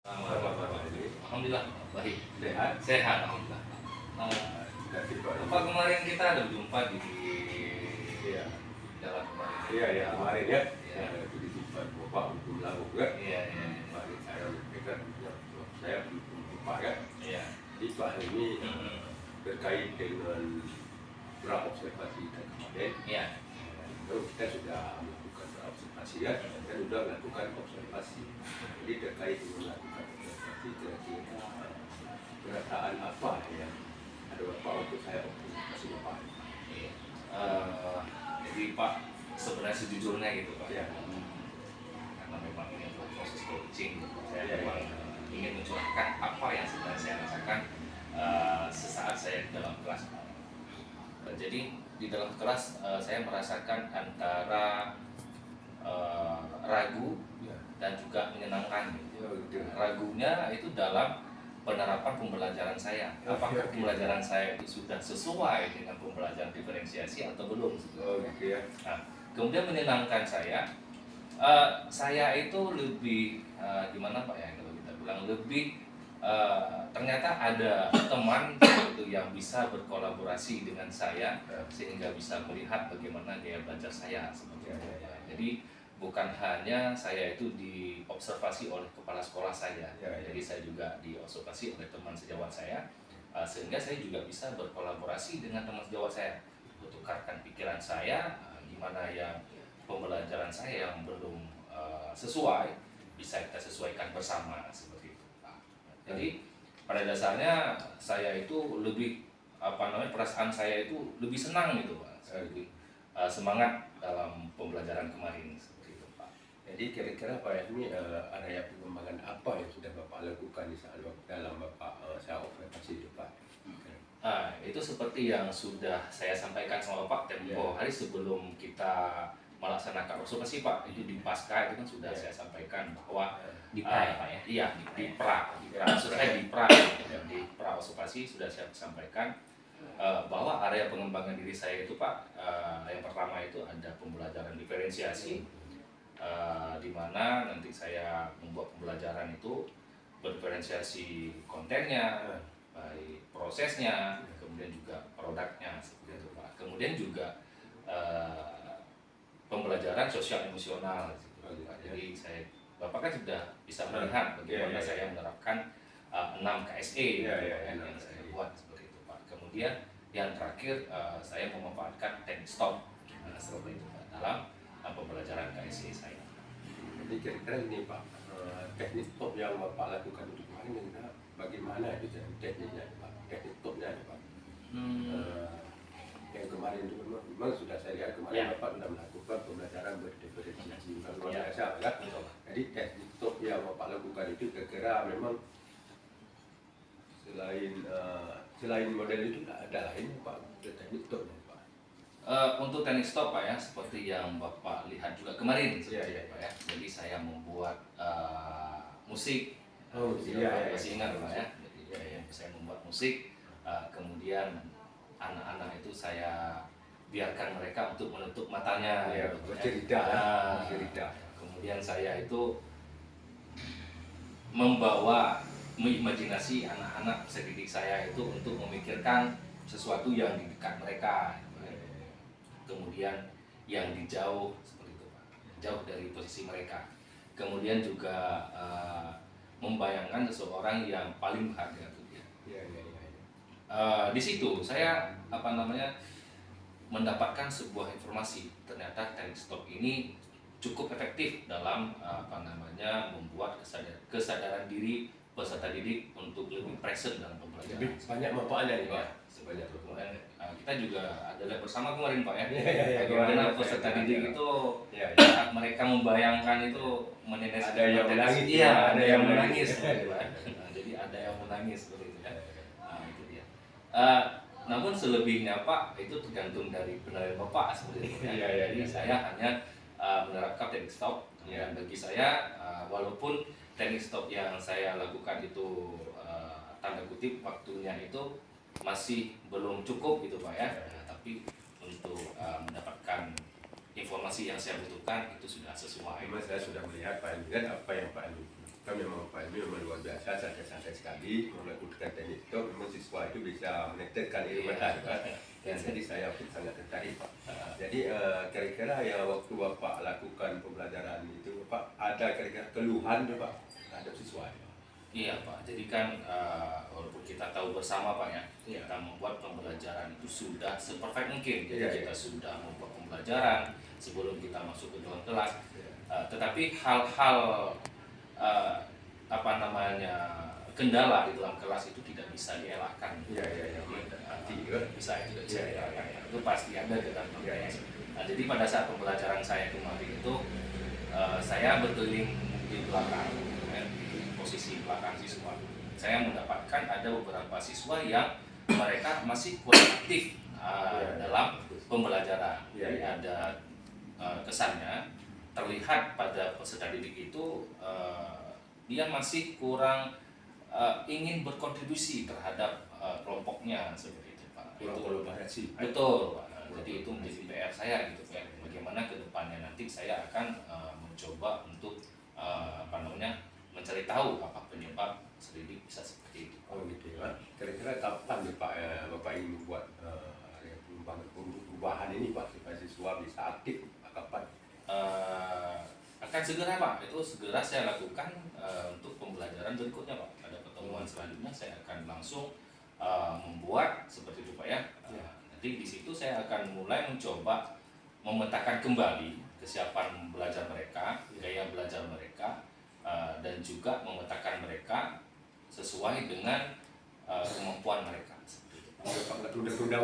Alhamdulillah baik, Sehat. sehat alhamdulillah. Pak kemarin kita ada berjumpa di Iya. jalan kemarin. Iya, kemarin ya. Iya. Itu di tempat Bapak untuk melakukan juga. Iya. Kemarin saya menyampaikan saya belum Bapak kan. Iya. Jadi Pak ini terkait dengan praobservasi kita kemarin. Iya. Kita sudah melakukan praobservasi ya. Kita sudah melakukan observasi. Jadi terkait dengan melakukan observasi kira-kira perataan apa yang ada Bapak untuk saya observasi Bapak. Iya. Jadi Pak sebenarnya sejujurnya gitu Pak. Ya. Karena memang ini untuk proses coaching, saya Iya. memang ingin mencurahkan apa yang sebenarnya saya rasakan sesaat saya di dalam kelas. Jadi di dalam kelas saya merasakan antara ragu dan juga menyenangkan. Ragunya itu dalam penerapan pembelajaran saya. Apakah pembelajaran saya itu sudah sesuai dengan pembelajaran diferensiasi atau belum? Nah, kemudian menyenangkan saya itu lebih gimana Pak ya kalau kita bilang lebih ternyata ada teman itu yang bisa berkolaborasi dengan saya sehingga bisa melihat bagaimana gaya belajar saya seperti itu. Jadi bukan hanya saya itu diobservasi oleh kepala sekolah saya, jadi saya juga diobservasi oleh teman sejawat saya, sehingga saya juga bisa berkolaborasi dengan teman sejawat saya, bertukarkan pikiran saya, gimana yang pembelajaran saya yang belum sesuai, bisa kita sesuaikan bersama seperti itu. Jadi pada dasarnya saya itu lebih perasaan saya itu lebih senang gitu Pak, saya lebih semangat dalam pembelajaran kemarin seperti itu Pak. Jadi kira-kira Pak ini area pengembangan apa yang sudah Bapak lakukan di saat dalam Bapak saya observasi itu Pak? Itu seperti yang sudah saya sampaikan sama Bapak tempo hari sebelum kita melaksanakan observasi Pak, itu di pasca itu kan sudah saya sampaikan bahwa di pra ya Pak ya? Iya, di pra observasi sudah saya sampaikan bahwa area pengembangan diri saya itu Pak, yang pertama itu ada pembelajaran diferensiasi, di mana nanti saya membuat pembelajaran itu berdiferensiasi kontennya, baik prosesnya, kemudian juga produknya seperti itu Pak. Kemudian juga pembelajaran sosial emosional gitu, Pak. Jadi Bapak kan sudah bisa melihat bagaimana saya menerapkan 6 KSE yang saya buat seperti itu Pak. Kemudian yang terakhir saya memanfaatkan teknik stop seperti itu Pak, dalam pembelajaran KSE saya. Jadi kira-kira ini Pak, teknik stop yang Bapak lakukan untuk kemarin bagaimana itu tekniknya Pak? Teknik stopnya Pak? Yang kemarin itu memang sudah saya lihat kemarin Bapak sudah melakukan pembelajaran berdiferensiasi luar biasa ya. Jadi teknik stop yang Bapak lakukan itu kira-kira memang selain model itu ada lain Pak teknik stopnya Pak? Untuk teknik stop Pak ya, seperti yang Bapak lihat juga kemarin Pak ya. Jadi saya membuat musik. Masih ingat Pak ya. Jadi saya membuat musik, kemudian anak-anak itu saya biarkan mereka untuk menutup matanya, bercerita. Kemudian saya itu membawa imajinasi anak-anak peserta didik saya itu untuk memikirkan sesuatu yang di dekat mereka, kemudian yang di jauh seperti itu Pak, jauh dari posisi mereka. Kemudian juga membayangkan seseorang yang paling berharga itu dia. Di situ saya mendapatkan sebuah informasi, ternyata teknik stop ini cukup efektif dalam membuat kesadaran diri peserta didik untuk lebih present dalam pembelajaran. Lebih banyak manfaatnya nih Pak. Sebanyak kemudian kita juga adalah bersama kemarin Pak ya. Bagaimana peserta didik itu saat mereka membayangkan itu menetes, ada yang menangis, ada yang menangis. Jadi ada yang menangis seperti itu ya. Itu dia. Namun selebihnya Pak itu tergantung dari penilaian Bapak seperti itu. Jadi saya hanya menerapkan teknik stop. Dan bagi saya walaupun teknik stop yang saya lakukan itu tanda kutip waktunya itu masih belum cukup gitu Pak ya. Tapi untuk mendapatkan informasi yang saya butuhkan itu sudah sesuai. Memang saya sudah melihat Pak Andi dan apa yang Pak Andi kan memang Pak Emi memang luar biasa, santai-santai sekali melakukan teknik itu. Memang siswa itu bisa menetapkan ilmu kan. Dan jadi saya pun sangat tertarik Pak. Jadi kira-kira ya waktu Bapak lakukan pembelajaran itu Pak, ada kira-kira keluhan tuh Pak terhadap siswa? Iya Pak, jadi kan walaupun kita tahu bersama Pak ya, Iya. kita membuat pembelajaran itu sudah seperfect mungkin. Jadi Iya, kita iya. sudah membuat pembelajaran sebelum kita masuk ke dalam kelas. Iya. Tetapi hal-hal eh, apa namanya kendala di dalam kelas itu tidak bisa dielakkan. Iya, iya, iya. Tidak bisa tidak bisa Iya, iya, dielakkan. iya. Itu pasti ada di dalam Iya, kelas. iya. Nah, jadi pada saat pembelajaran saya kemarin itu saya berkeliling di belakang, ya, di posisi belakang siswa. Saya mendapatkan ada beberapa siswa yang mereka masih kurang aktif dalam pembelajaran. Iya, Jadi iya. ada kesannya terlihat pada peserta didik itu dia masih kurang ingin berkontribusi terhadap kelompoknya seperti itu Pak. Kurang kolaborasi. Betul Pak. Nah, jadi itu menjadi PR saya gitu Pak. Bagaimana ke depannya nanti saya akan mencoba untuk mencari tahu apa penyebab selidik bisa seperti itu. Oh gitu ya. Kira-kira kapan nih Pak Bapak ingin membuat perubahan ini Pak supaya siswa bisa aktif? Kapan? Akan segera Pak, itu segera saya lakukan untuk pembelajaran berikutnya Pak. Pada pertemuan selanjutnya saya akan langsung membuat seperti itu Pak ya. Nanti di situ saya akan mulai mencoba memetakan kembali kesiapan belajar mereka, gaya belajar mereka, dan juga memetakan mereka sesuai dengan kemampuan mereka. Seperti itu, Pak. Udah